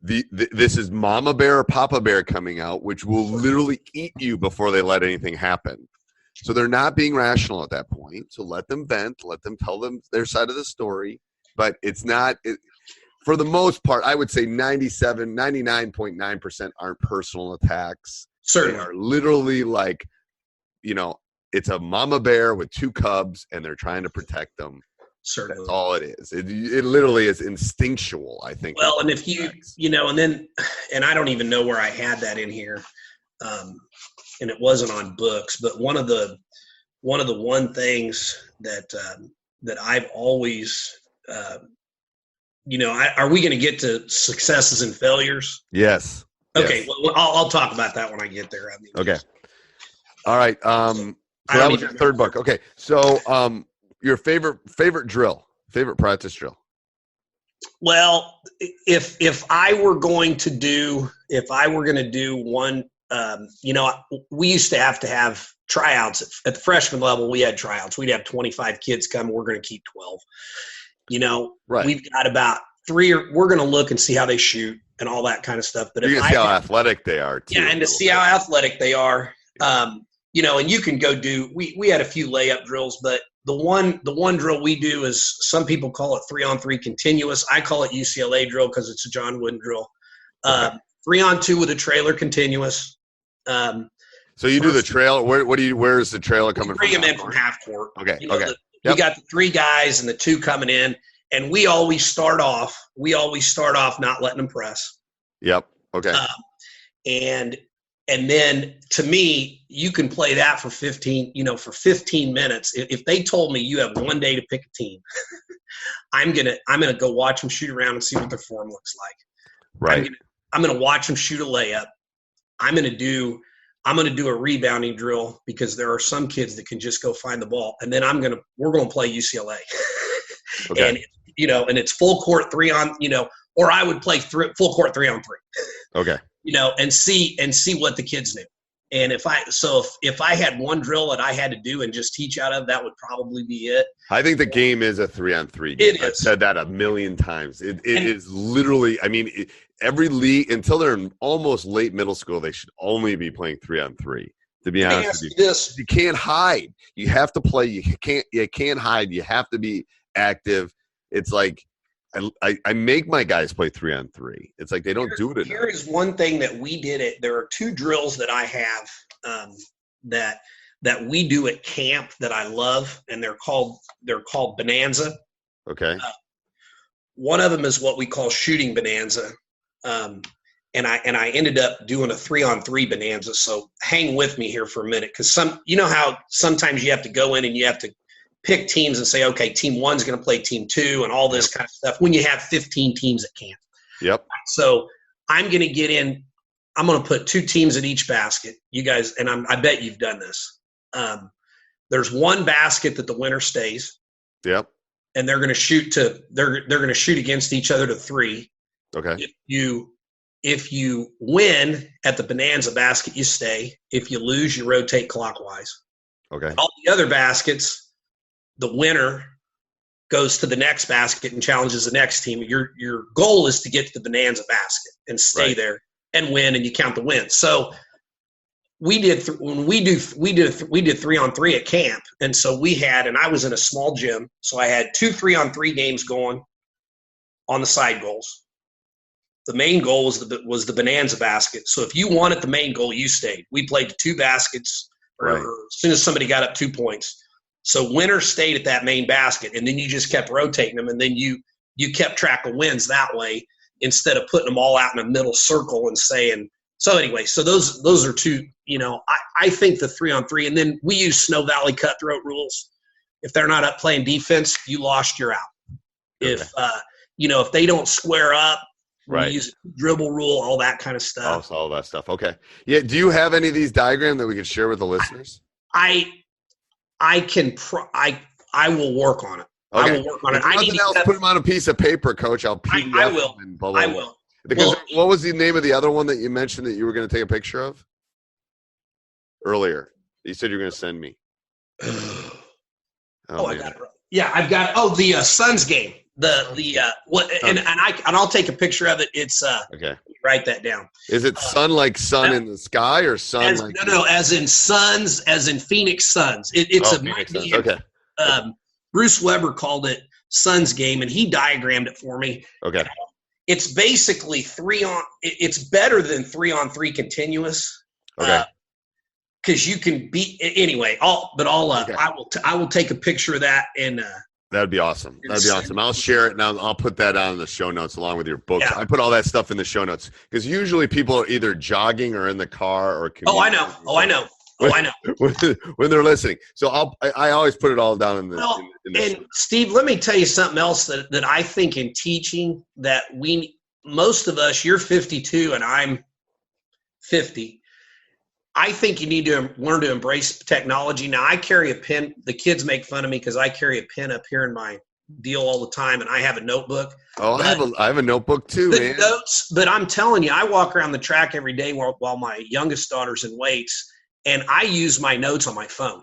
This is Mama Bear or Papa Bear coming out, which will literally eat you before they let anything happen. So they're not being rational at that point. So let them vent, let them tell them their side of the story. But it's not for the most part, I would say 99.9% aren't personal attacks. Certainly. They are literally like, it's a mama bear with 2 cubs and they're trying to protect them. Certainly. That's all it is. It literally is instinctual, I think. Well, and if and I don't even know where I had that in here. And it wasn't on books, but one of the things that I've always, are we going to get to successes and failures? Yes. Okay. Yes. Well, I'll talk about that when I get there. Okay. All right. So that was your 3rd book. Okay. So, your favorite drill, favorite practice drill. Well, if I were going to do one, we used to have tryouts at the freshman level. We had tryouts. We'd have 25 kids come. We're going to keep 12. Right. We've got about 3. We're going to look and see how they shoot and all that kind of stuff. But you can see how athletic they are too. Yeah, and to see how athletic they are. And you can go do. We had a few layup drills, but the one drill we do is, some people call it 3-on-3 continuous. I call it UCLA drill because it's a John Wooden drill. 3-on-2 with a trailer continuous. So you do the trail. Where is the trailer coming from? Bring them in from half court. Okay. You got the 3 guys and the 2 coming in, and we always start off not letting them press. Yep. Okay. And then, to me, you can play that for 15 minutes. If they told me you have 1 day to pick a team, I'm gonna go watch them shoot around and see what their form looks like. Right. I'm gonna watch them shoot a layup. I'm gonna do a rebounding drill because there are some kids that can just go find the ball, and then we're gonna play UCLA. Okay. And and it's full court 3-on, or I would play full court 3-on-3. Okay. And see what the kids knew. And if I had one drill that I had to do and just teach out of, that would probably be it. I think the game is a 3-on-3 game. It is. I've said that a million times. It is literally, every league, until they're in almost late middle school, they should only be playing 3-on-3. To be honest with you, you can't hide. You have to play. You can't hide. You have to be active. It's like, I make my guys play 3-on-3. It's like they don't do it enough. Here is one thing that we did. There are 2 drills that I have that we do at camp that I love, and they're called Bonanza. Okay. One of them is what we call shooting Bonanza. And I ended up doing a 3-on-3 Bonanza. So hang with me here for a minute, because you know how sometimes you have to go in and you have to pick teams and say, okay, team 1's going to play team 2 and all this kind of stuff when you have 15 teams at camp. Yep. So I'm going to get in. I'm going to put 2 teams in each basket. You guys, and I bet you've done this. There's one basket that the winner stays. Yep. And they're going to shoot they're going to shoot against each other to 3. Okay. If you win at the Bonanza basket, you stay. If you lose, you rotate clockwise. Okay. All the other baskets, the winner goes to the next basket and challenges the next team. Your goal is to get to the Bonanza basket and stay there and win, and you count the wins. So we did 3-on-3 at camp, and so and I was in a small gym, so I had 2 3-on-3 games going on the side goals. The main goal was the Bonanza basket. So if you won at the main goal, you stayed. We played 2 baskets or as soon as somebody got up 2 points. So winner stayed at that main basket, and then you just kept rotating them, and then you kept track of wins that way instead of putting them all out in a middle circle and saying. So anyway, so those are 2. I think the 3-on-3, and then we use Snow Valley cutthroat rules. If they're not up playing defense, you lost, you're out. Okay. If they don't square up. Right. We use dribble rule, all that kind of stuff. All that stuff. Okay. Yeah. Do you have any of these diagrams that we can share with the listeners? I will work on it. Okay. I will work on it. If nothing else, put them on a piece of paper, Coach. I'll PDF I will. them. And I will. Because what was the name of the other one that you mentioned that you were going to take a picture of earlier? You said you were going to send me. I got it. Yeah, I've got it. Oh, the Suns game. I'll take a picture of it. It's okay. Write that down. Is it sun like sun in the sky or sun like as in Suns, as in Phoenix Suns. It's Phoenix Suns. Okay. Bruce Weber called it Suns game, and he diagrammed it for me. Okay. It's basically it's better than 3-on-3 continuous. Okay. Because you can beat anyway. I will take a picture of that and. That'd be awesome. I'll share it and I'll put that on in the show notes along with your book. Yeah. I put all that stuff in the show notes because usually people are either jogging or in the car or I know. When they're listening. So I always put it all down in the and Steve, let me tell you something else that I think in teaching that most of us, you're 52 and I'm 50. I think you need to learn to embrace technology. Now, I carry a pen. The kids make fun of me because I carry a pen up here in my deal all the time, and I have a notebook. Oh, I have a notebook too, man. Notes, but I'm telling you, I walk around the track every day while my youngest daughter's in weights, and I use my notes on my phone.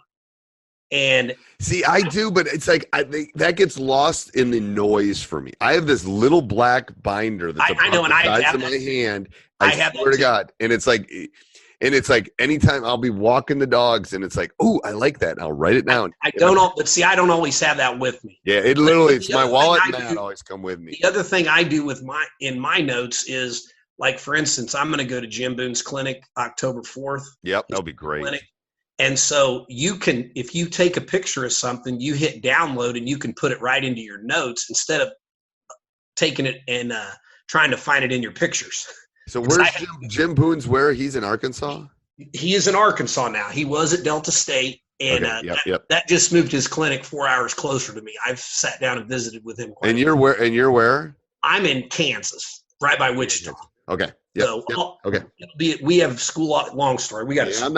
And see, I do, but it's like that gets lost in the noise for me. I have this little black binder that's I know, and the size of my hand. I swear to God, and it's like anytime I'll be walking the dogs and it's like, oh, I like that. And I'll write it down. I don't always have that with me. Yeah, it's my wallet and that always come with me. The other thing I do in my notes is, like, for instance, I'm going to go to Jim Boone's clinic October 4th. Yep, that'll be great. Clinic. And so if you take a picture of something, you hit download and you can put it right into your notes instead of taking it and trying to find it in your pictures. So where's Jim Boone's? Where he's in Arkansas? He is in Arkansas now. He was at Delta State, and that just moved his clinic 4 hours closer to me. I've sat down and visited with him. You're where? I'm in Kansas, right by Wichita. Okay. Yep. Okay. We have school. Long story. We got. I'm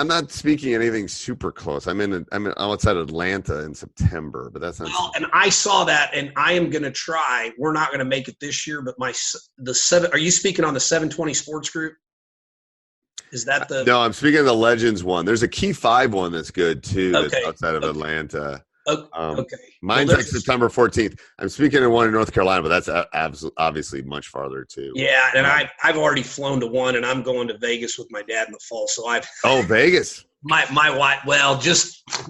not speaking anything super close. I'm outside Atlanta in September, but that's not. Well, and I saw that, and I am going to try. We're not going to make it this year, but Are you speaking on the 720 Sports Group? Is that the? No, I'm speaking of the Legends one. There's a Key 5 one that's good too. That's outside of Atlanta. Okay. Mine's like September 14th. I'm speaking of one in North Carolina, but that's obviously much farther too. Yeah, and I've already flown to one, and I'm going to Vegas with my dad in the fall. So Vegas. My wife. Well,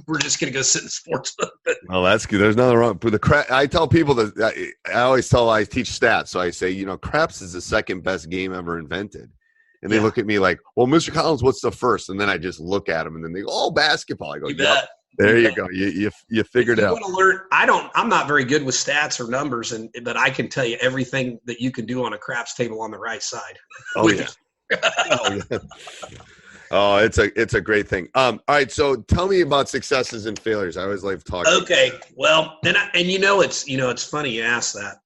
we're just gonna go sit in the sports book. Well, that's good. There's nothing wrong. But I tell people that I teach stats, so I say, craps is the second best game ever invented. And they look at me like, well, Mr. Collins, what's the first? And then I just look at them, and then they go, oh, basketball. I go, yep. There you go. You figured it out. Want to learn? I'm not very good with stats or numbers, but I can tell you everything that you can do on a craps table on the right side. Oh yeah. Oh yeah. Oh, it's a great thing. All right. So tell me about successes and failures. I always like talking. Okay. Well, and it's funny you ask that.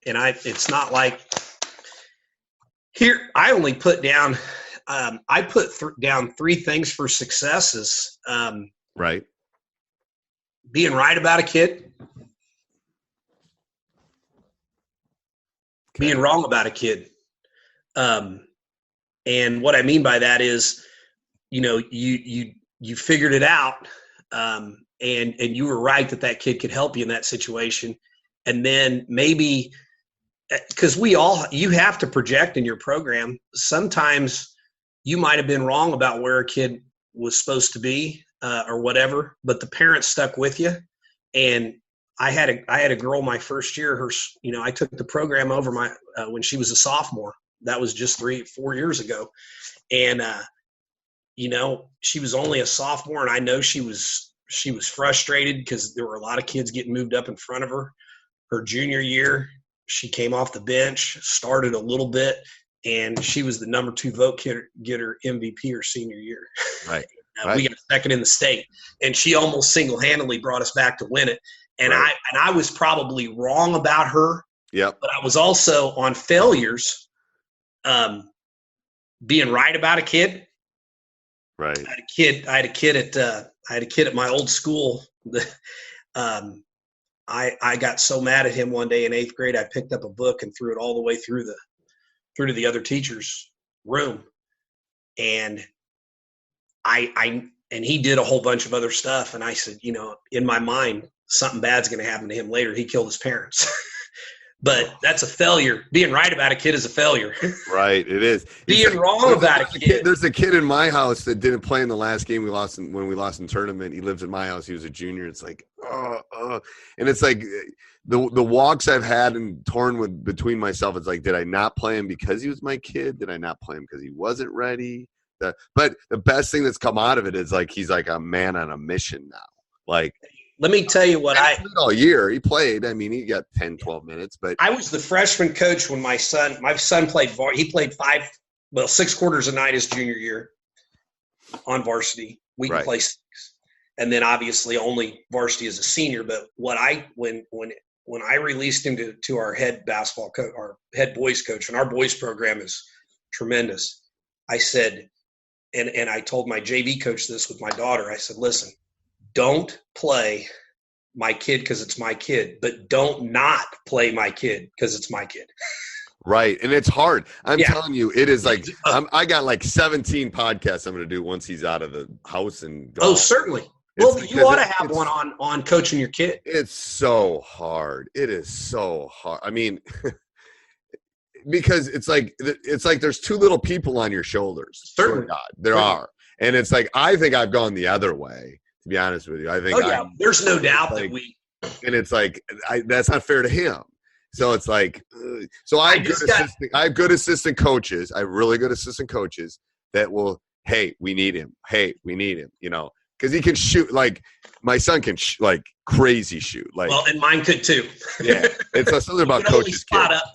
It's not like here. I only put down. I put down 3 things for successes. Right. Being right about a kid. Okay. Being wrong about a kid. And what I mean by that is, you figured it out, and you were right that kid could help you in that situation. And then maybe because you have to project in your program. Sometimes you might have been wrong about where a kid was supposed to be or whatever, but the parents stuck with you. And I had a girl my first year. I took the program over when she was a sophomore. That was just 3-4 years ago. And, she was only a sophomore, and I know she was frustrated because there were a lot of kids getting moved up in front of her. Her junior year, she came off the bench, started a little bit, and she was the number 2 vote getter MVP her senior year. Right. We got second in the state, and she almost single-handedly brought us back to win it. And I was probably wrong about her. Yep. But I was also on failures. Being right about a kid. Right. I had a kid at my old school. I got so mad at him one day in 8th grade. I picked up a book and threw it all the way through to the other teacher's room. And and he did a whole bunch of other stuff. And I said, in my mind, something bad's going to happen to him later. He killed his parents. But that's a failure. Being right about a kid is a failure. Right, it is. Being wrong about a kid. There's a kid in my house that didn't play in the last game when we lost in tournament. He lives in my house. He was a junior. It's like, and it's like the walks I've had and torn between myself. It's like, did I not play him because he was my kid? Did I not play him because he wasn't ready? But the best thing that's come out of it is like he's like a man on a mission now. Like. Let me tell you what all year he played. I mean, he got 10, 12 minutes, but I was the freshman coach when my son played. He played 6 quarters a night his junior year on varsity. We could play 6, and then obviously only varsity as a senior. But when I released him to our head basketball coach, our head boys coach, and our boys program is tremendous. I said, and I told my JV coach this with my daughter. I said, listen. Don't play my kid because it's my kid, but don't not play my kid because it's my kid. Right. And it's hard. I'm telling you, it is like I got like 17 podcasts I'm going to do once he's out of the house. And oh, certainly. Well, you ought to have one on coaching your kid. It's so hard. It is so hard. I mean, because it's like there's 2 little people on your shoulders. Certainly. God, there are. And it's like I think I've gone the other way. To be honest with you, I think. There's no doubt that we. And it's like that's not fair to him. So it's like, I have good assistant coaches. I have really good assistant coaches that will. Hey, we need him. Hey, we need him. Because he can shoot like my son can crazy shoot. And mine could too. Yeah, it's something about coaches.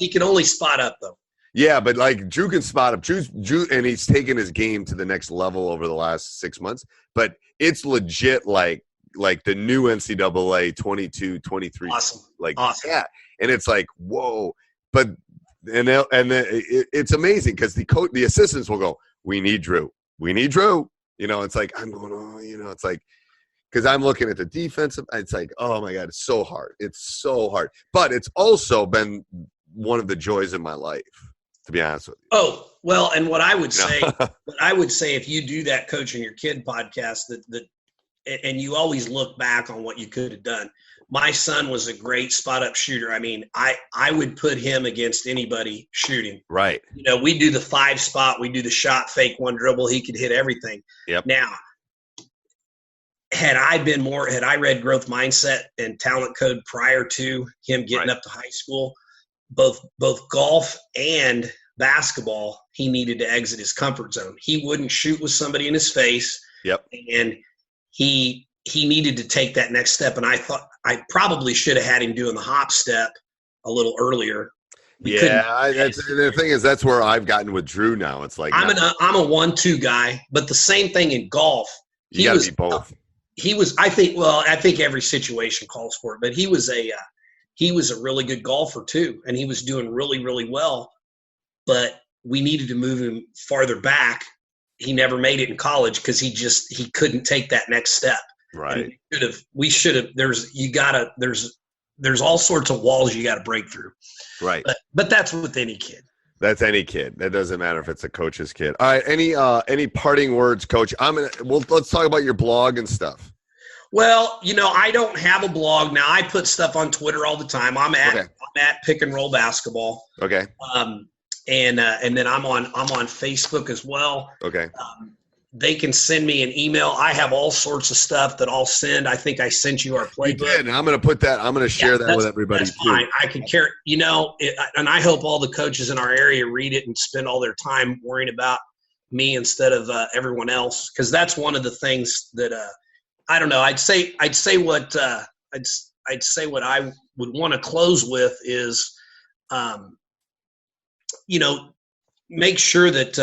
He can only spot up though. Yeah, but like Drew can spot up. Drew, and he's taken his game to the next level over the last 6 months. But it's legit like the new NCAA 22, 23. Awesome. Awesome. Yeah, and it's like whoa. But it's amazing because the assistants will go, we need Drew. We need Drew. It's like I'm going, it's like because I'm looking at the defensive. It's like oh my God, it's so hard. It's so hard. But it's also been one of the joys of my life. To be honest with you. Oh, well, and what I would say, if you do that coaching your kid podcast, that and you always look back on what you could have done. My son was a great spot up shooter. I mean, I would put him against anybody shooting. Right. You know, we do the 5 spot, we do the shot, fake, one dribble. He could hit everything. Yep. Now, had I read growth mindset and talent code prior to him getting up to high school, both golf and basketball, he needed to exit his comfort zone. He wouldn't shoot with somebody in his face. Yep. And he needed to take that next step. And I thought I probably should have had him doing the hop step a little earlier. The thing is, that's where I've gotten with Drew now. It's like I'm a 1-2 guy, but the same thing in golf. You got to be both. I think every situation calls for it, but he was a really good golfer too, and he was doing really, really well. But we needed to move him farther back. He never made it in college because he couldn't take that next step. Right. We should have. There's all sorts of walls you got to break through. Right. But that's with any kid. That's any kid. That doesn't matter if it's a coach's kid. All right. Any parting words, Coach? Let's talk about your blog and stuff. Well, I don't have a blog now. I put stuff on Twitter all the time. I'm at Pick and Roll Basketball. Okay. And then I'm on Facebook as well. Okay. They can send me an email. I have all sorts of stuff that I'll send. I think I sent you our playbook. You did, and I'm going to share that with everybody that's too. Fine. I can carry, and I hope all the coaches in our area read it and spend all their time worrying about me instead of everyone else, because that's one of the things that I don't know. I'd say what I would want to close with is, make sure that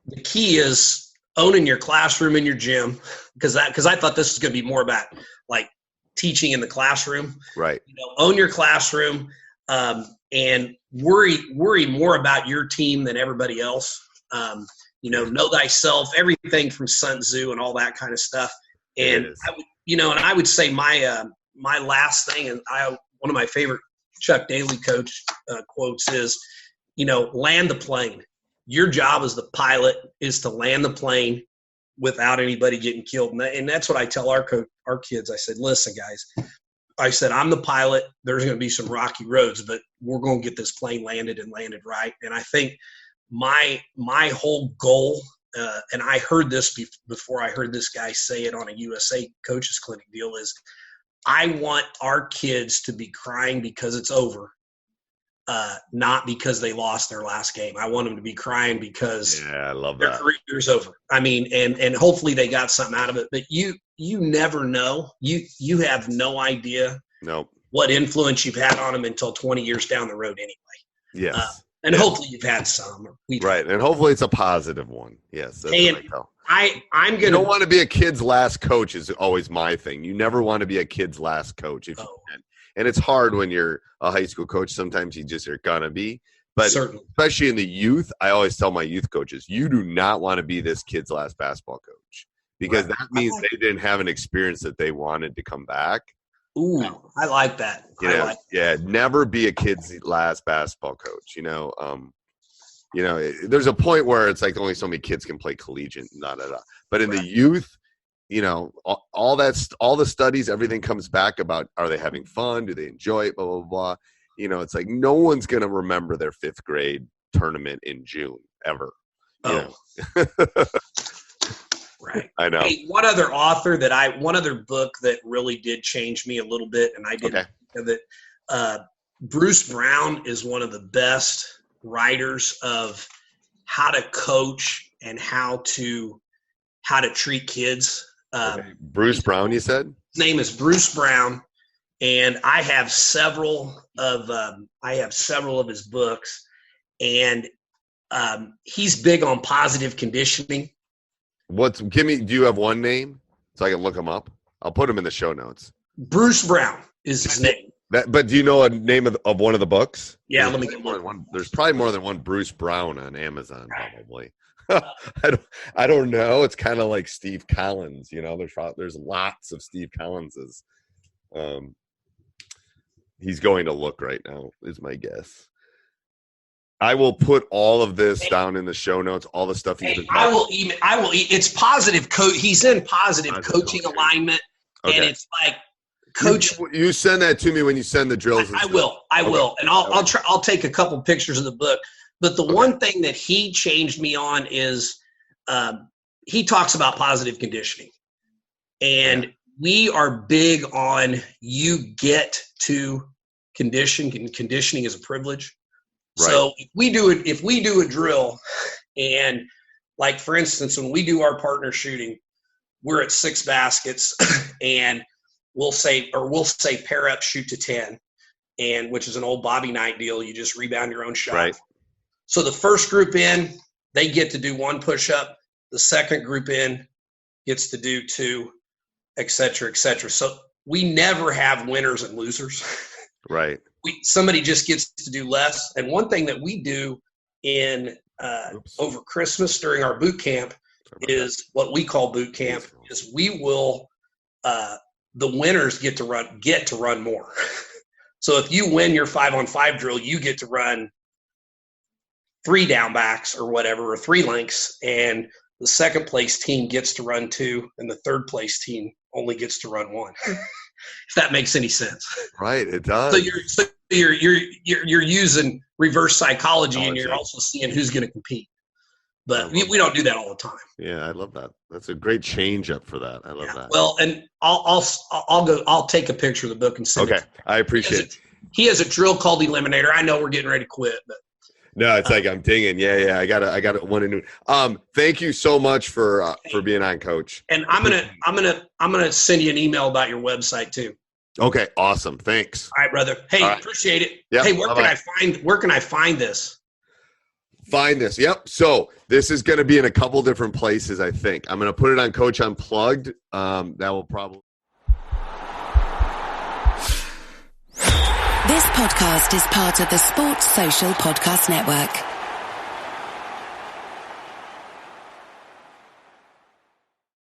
the key is owning your classroom and your gym, because I thought this was going to be more about like teaching in the classroom. Right. Own your classroom and worry more about your team than everybody else. Know thyself, everything from Sun Tzu and all that kind of stuff. And I would say my last thing, and one of my favorite Chuck Daly coach quotes is, land the plane. Your job as the pilot is to land the plane without anybody getting killed. And that's what I tell our kids. I said, listen, guys, I said, I'm the pilot. There's going to be some rocky roads, but we're going to get this plane landed and landed right. And I think my whole goal, and I heard this before I heard this guy say it on a USA Coaches Clinic deal, is I want our kids to be crying because it's over. Not because they lost their last game. I want them to be crying because I love their career's over. I mean, and hopefully they got something out of it. But you never know. You have no idea what influence you've had on them until 20 years down the road anyway. Yes. And hopefully you've had some. Right. And hopefully it's a positive one. Yes. That's what I tell. I'm going to. You don't want to be a kid's last coach is always my thing. You never want to be a kid's last coach if you can. And it's hard when you're a high school coach. Sometimes you just are going to be. But especially in the youth, I always tell my youth coaches, you do not want to be this kid's last basketball coach, because that means they didn't have an experience that they wanted to come back. Ooh, I like that. Never be a kid's last basketball coach. There's a point where it's like only so many kids can play collegiate, but in the youth, all the studies, everything comes back about, are they having fun? Do they enjoy it? Blah, blah, blah. It's like no one's going to remember their 5th grade tournament in June ever. Right. I know. Hey, one other book that really did change me a little bit, and I didn't think of it. Bruce Brown is one of the best writers of how to coach and how to treat kids. Bruce Brown, you said? His name is Bruce Brown, and I have several of his books, and he's big on positive conditioning. Do you have one name so I can look him up? I'll put him in the show notes. Bruce Brown is his name. But do you know a name of one of the books? Yeah, let me get one. There's probably more than one Bruce Brown on Amazon, probably. I don't know. It's kind of like Steve Collins, there's lots of Steve Collinses. He's going to look right now, is my guess. I will put all of this down in the show notes, all the stuff he's been talking about. I will. It's positive. He's in positive coaching alignment, and it's like coach. You send that to me when you send the drills. I will, and I'll try. I'll take a couple pictures of the book. But the one thing that he changed me on is he talks about positive conditioning, and we are big on you get to condition, and conditioning is a privilege. Right. So if we do a drill, and like for instance, when we do our partner shooting, we're at 6 baskets, and we'll say pair up, shoot to 10, and which is an old Bobby Knight deal. You just rebound your own shot. Right. So the first group in, they get to do 1 push-up. The second group in gets to do 2, et cetera, et cetera. So we never have winners and losers. Right. Somebody just gets to do less. And one thing that we do in over Christmas during our boot camp is what we call boot camp. Is we will the winners get to run more. So if you win your 5-on-5 drill, you get to run 3 down backs or whatever, or 3 lengths, and the second place team gets to run 2, and the third place team only gets to run 1. If that makes any sense. Right, it does. So you're using reverse psychology, and you're also seeing who's going to compete. But we don't do that all the time. Yeah, I love that. That's a great change up for that. I love that. Well, and I'll take a picture of the book and send it. I appreciate it. He has a drill called Eliminator. I know we're getting ready to quit, but no, it's like I'm dinging. Yeah. I got it. One in noon. Thank you so much for being on, Coach. And I'm gonna send you an email about your website too. Okay, awesome. Thanks. All right, brother. Hey, appreciate it. Yep. Hey, where can I find this? Find this. Yep. So this is going to be in a couple different places. I think I'm going to put it on Coach Unplugged. That will probably. This podcast is part of the Sports Social Podcast Network.